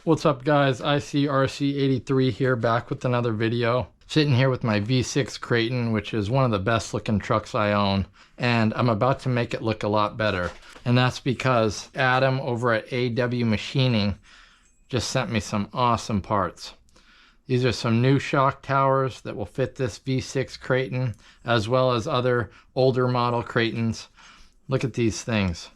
What's up guys, ICRC83 here, back with another video. Sitting here with my V6 Kraton, which is one of the best looking trucks I own, and I'm about to make it look a lot better. And that's because Adam over at AW Machining just sent me some awesome parts. These are some new shock towers that will fit this V6 Kraton, as well as other older model Kratons. Look at these things.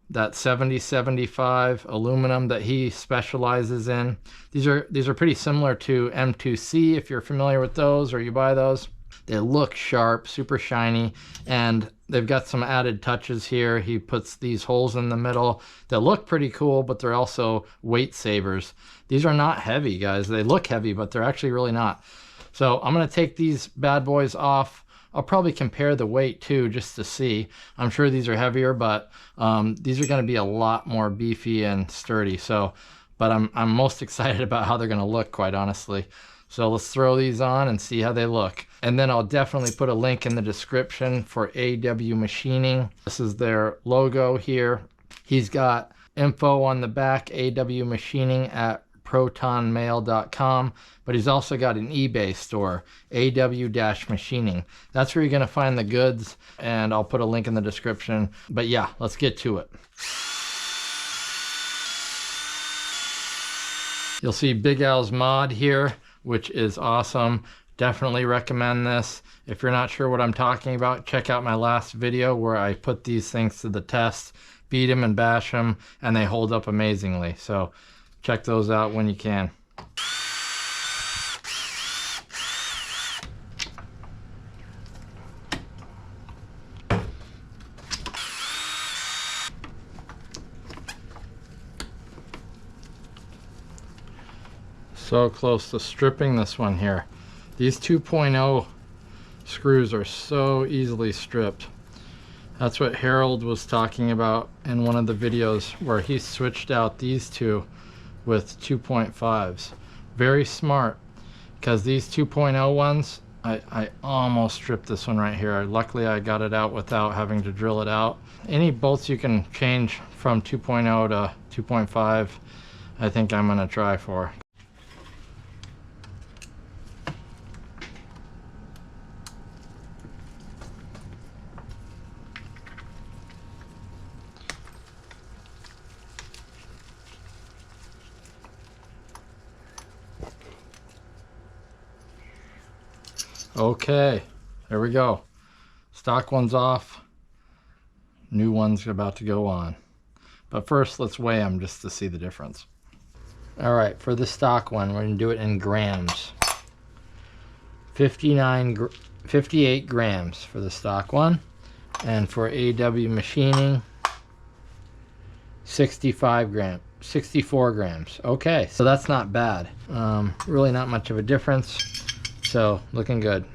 That 7075 aluminum that he specializes in. These are pretty similar to M2C if you're familiar with those or you buy those. They look sharp, super shiny, and they've got some added touches here. He puts these holes in the middle that look pretty cool, but they're also weight savers. These are not heavy, guys. They look heavy, but they're actually really not. So I'm gonna take these bad boys off. I'll probably compare the weight too, just to see. I'm sure these are heavier, but these are going to be a lot more beefy and sturdy. So, but I'm most excited about how they're going to look, quite honestly. So let's throw these on and see how they look. And then I'll definitely put a link in the description for AW Machining. This is their logo here. He's got info on the back, AW Machining at protonmail.com, but he's also got an eBay store, AW-Machining. That's where you're going to find the goods, and I'll put a link in the description. But yeah, let's get to it. You'll see Big Al's mod here, which is awesome. Definitely recommend this. If you're not sure what I'm talking about, check out my last video where I put these things to the test, beat them and bash them, and they hold up amazingly. So check those out when you can. So close to stripping this one here. These 2.0 screws are so easily stripped. That's what Harold was talking about in one of the videos where he switched out these two with 2.5s. Very smart, because these 2.0 ones, I almost stripped this one right here. Luckily I got it out without having to drill it out. Any bolts you can change from 2.0 to 2.5, I think I'm gonna try for. Okay, there we go. Stock one's off, new one's about to go on. But first, let's weigh them just to see the difference. All right, for the stock one, we're gonna do it in grams. 58 grams for the stock one. And for AW Machining, 64 grams. Okay, so that's not bad. Really not much of a difference. So looking good.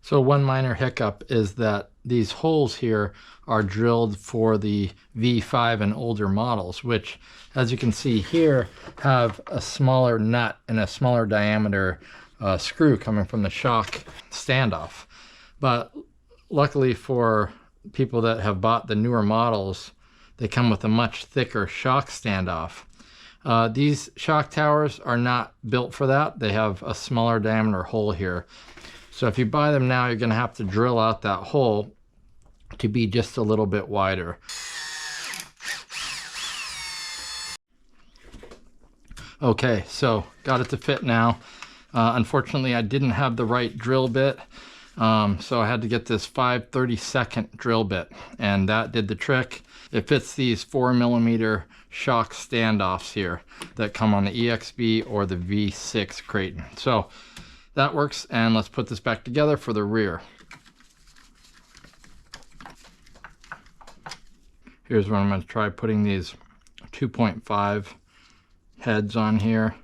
So one minor hiccup is that these holes here are drilled for the V5 and older models, which, as you can see here, have a smaller nut and a smaller diameter screw coming from the shock standoff. But luckily for people that have bought the newer models, they come with a much thicker shock standoff. These shock towers are not built for that. They have a smaller diameter hole here. So if you buy them now, you're going to have to drill out that hole to be just a little bit wider. Okay, so got it to fit now. Unfortunately, I didn't have the right drill bit, so I had to get this 5/32 drill bit, and that did the trick. It fits these 4mm shock standoffs here that come on the EXB or the V6 Kraton. So that works, and let's put this back together for the rear. Here's where I'm going to try putting these 2.5 heads on here.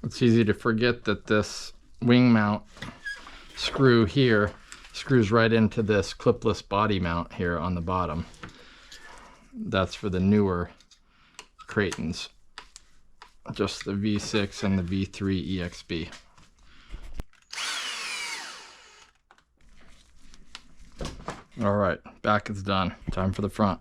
It's easy to forget that this wing mount screw here screws right into this clipless body mount here on the bottom. That's for the newer Kratons. just the V6 and the V3 EXB. All right, back is done. Time for the front.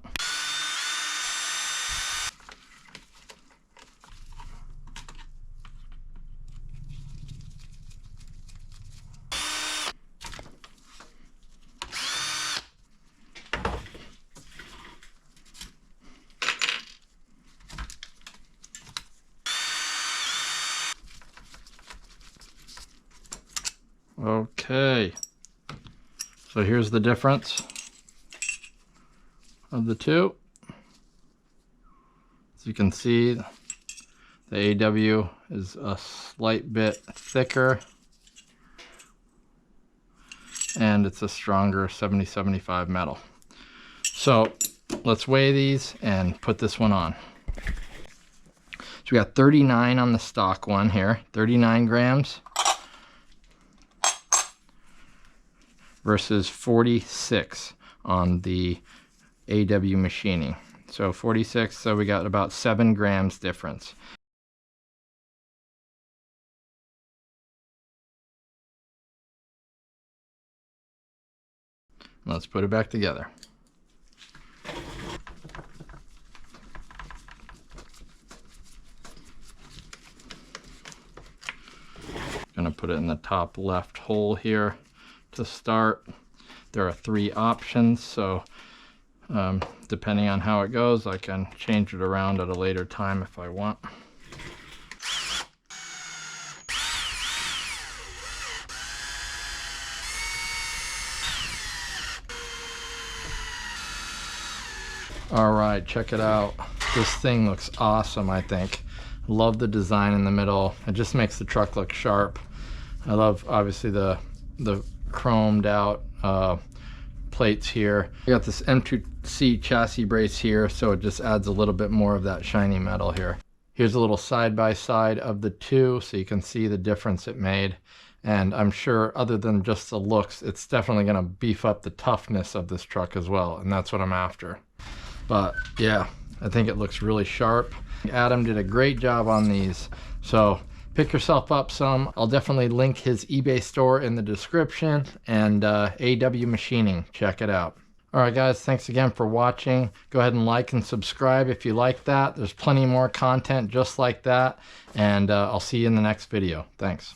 Okay, so here's the difference of the two. As you can see, the AW is a slight bit thicker and it's a stronger 70-75 metal. So let's weigh these and put this one on. So we got 39 on the stock one here, 39 grams. Versus 46 on the AW machining. So 46, so we got about 7 grams difference. Let's put it back together. Gonna put it in the top left hole here. To start, there are 3 options, so depending on how it goes, I can change it around at a later time if I want. All right, check it out. This thing looks awesome, I think. Love the design in the middle. It just makes the truck look sharp. I love, obviously, the chromed out plates here. We got this M2C chassis brace here, so it just adds a little bit more of that shiny metal here. Here's a little side-by-side of the two, so you can see the difference it made. And I'm sure, other than just the looks, it's definitely going to beef up the toughness of this truck as well, and that's what I'm after. But yeah, I think it looks really sharp. Adam did a great job on these, so pick yourself up some. I'll definitely link his eBay store in the description, and AW Machining, check it out. All right guys, thanks again for watching. Go ahead and like and subscribe if you like that. There's plenty more content just like that, and I'll see you in the next video. Thanks.